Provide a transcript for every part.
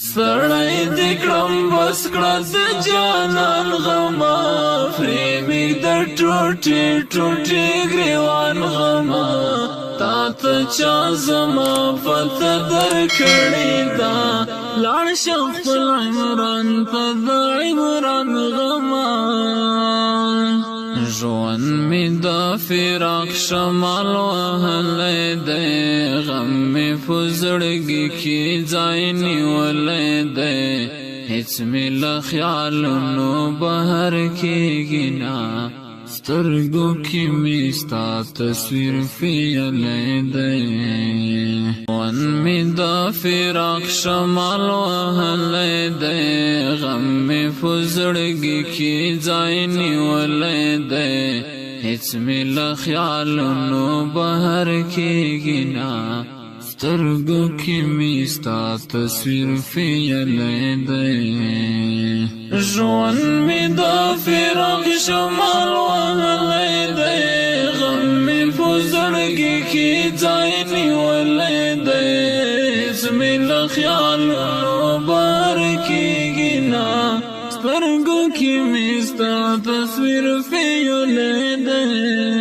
سړی دې کړم بس کړه د جانان غمه پرېمږ د ټوټې ټوټې ګریوان غمه تا ته چا زما پته درکړې ده لاړ شه خپل عمران ته د عمران غمه ژوند مې د فراق شمال وهلی دی غم مې په زړګي کې ځای نیولی دی هېڅ مې له خیالونو بهر کېږي نه سترګو کې مې ستا تصویر پیلی دی ژوند مې د فراق شمال وهلی دی غم مې په زړګي کې ځای نیولی دی هېڅ مې له خیالونو بهر کېږي نه سترګو کې مې ستا تصویر پیلی دی ژوند مې د فراق شمال وهلی دی غم مې په زړګي کې ځای نیولی دی هېڅ مې له خیالونو بهر کېږي نه سترګو کې مې ستا تصویر پیلی دی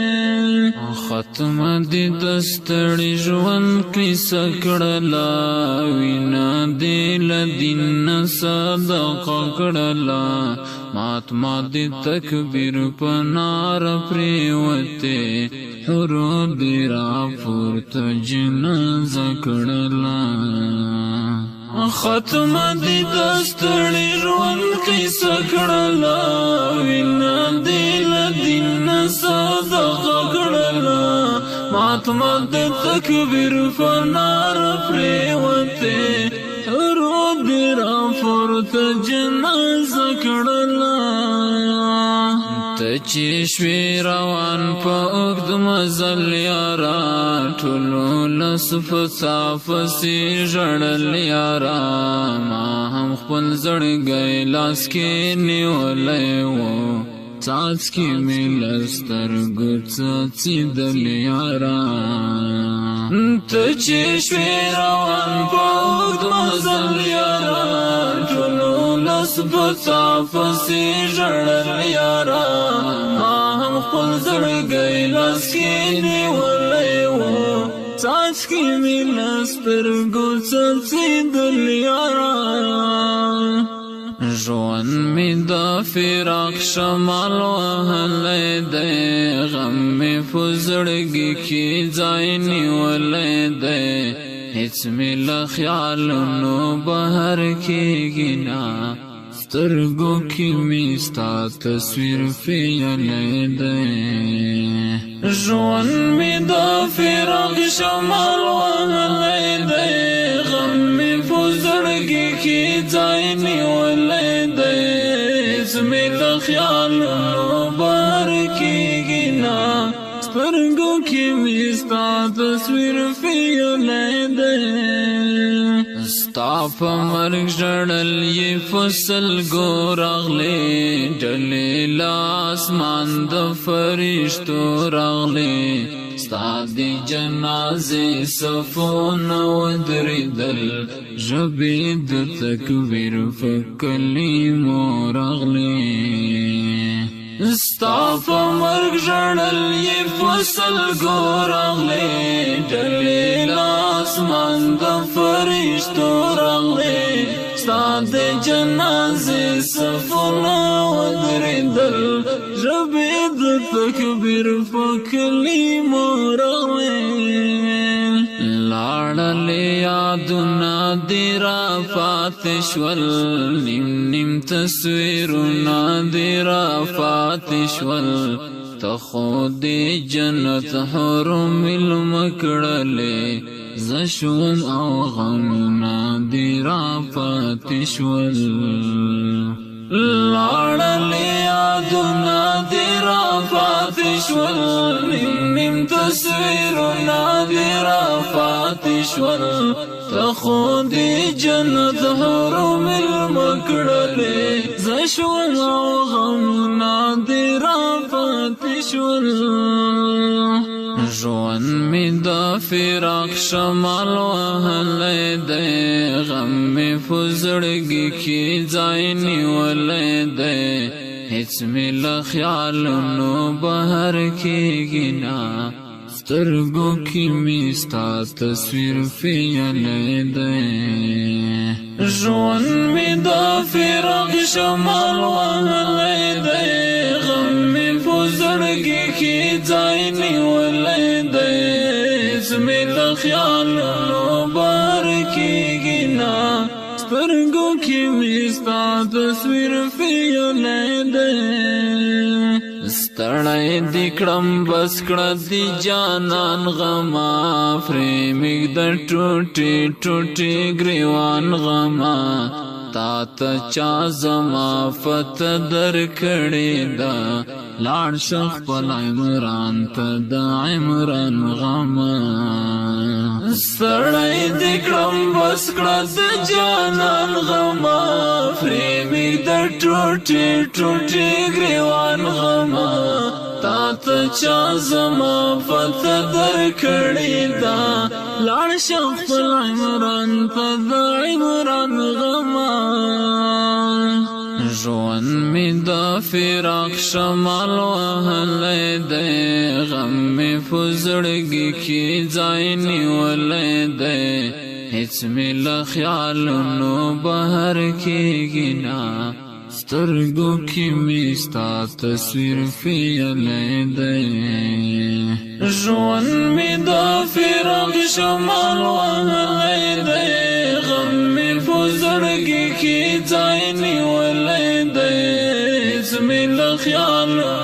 ختمه دې د ستړي ژوند کیسه کړله وینه دې له دین نه صدقه کړله مات دې تکبیر په ناره پرېوتې حرو دې راپورته جنازه کړله ختمه دې د ستړي ژوند کیسه کړله وینه دې له دین نه صدقه کړله مات دې تکبیر په ناره پرېوتې حرو دې راپورته جنازه کړله ته چې شوې روان په اوږد مزل یاره ټولو لس په ستا پسې ژړل یاره ما هم خپل زړګی لاس کې نیولی و څاڅکي مې له سترګو څڅېدل یاره ته چې شوې روان په اوږد مزل یاره ټولو لس په ستا پسې ژړل یاره ما هم خپل زړګی لاس کې نیولی و څاڅکي مې له سترګو څڅېدل یاره ژوند مې د فراق شمال وهلی دی غم مې په زړګي کې ځای نیولی دی هېڅ مې له خیالونو بهر کېږي نه سترګو کې مې ستا تصویر پیلی دی ژوند مې د فراق شمال وهلی دی غم مې په زړګي کې ځای نیولی دی هېڅ مې له خیالونو بهر کېږي نه سترګو کې مې ستا تصویر پیلی دی ستا په مرګ ژړل یې په سلګو راغلې ډلې له اسمان د فرښتو راغلې ستا د جنازې صفونه ودرېدل ژبې د تکبیر په کلمو راغلې ستا په مرګ ژړل یې په سلګو راغلې ډلې له اسمان د فرښتو راغلې ستا د جنازې صفونه ودرېدل ژبې د تکبیر په کلمو راغلې لاړلې یادونه دې راپاتې شول نیم نیم تصویرونه دې راپاتې شول ته خو دې جنت حرم مېلمه کړلې زه شوم او غمونه دې راپاتې شول لاړلې یادونه دې راپاتې شول نیم نیم تصویرونه دې راپاتې شول ته خو دې جنت حرم مېلمه کړلې زه شوم او غمونه دې راپاتې شول ژوند می د فراق شمال وهلی دی غم می په زړګي کې ځای نیولی دی هیڅ می له خیالونو بهر کېږي نه سترګو کې می ستا تصویر پیالی دی ژوند می د فراق شمال وهلی دی غم می په زړګي کې ځای نیولی دی هیڅ می له خیالونو بهر کېږي نه سترګو کې می ستا تصویر پیالی دی ستړی دې کړم بس کړه دې جانان غما پرې مږده ټوټې ټوټې ګریوان غما تا ته چا زما فتح درکړې ده لاړ شه خپل عمران ته د عمران غما ستړی دې کړم بس کړه د جانان غما پرې مږده ټوټې ټوټې ګریوان غما تا ته چا زما فتح درکړې ده لاړ شه خپل عمران ته د عمران غما ژوند می د فراق شمال وهلی دی غم می په زړګي کې ځای نیولی دی هیڅ می له خیالونو بهر کېږي نه سترګو کې می ستا تصویر پیالی دی ژوند می د فراق شمال وهلی دی غم می په زړګي کې ځای نیولی دی هیڅ می له خیالونو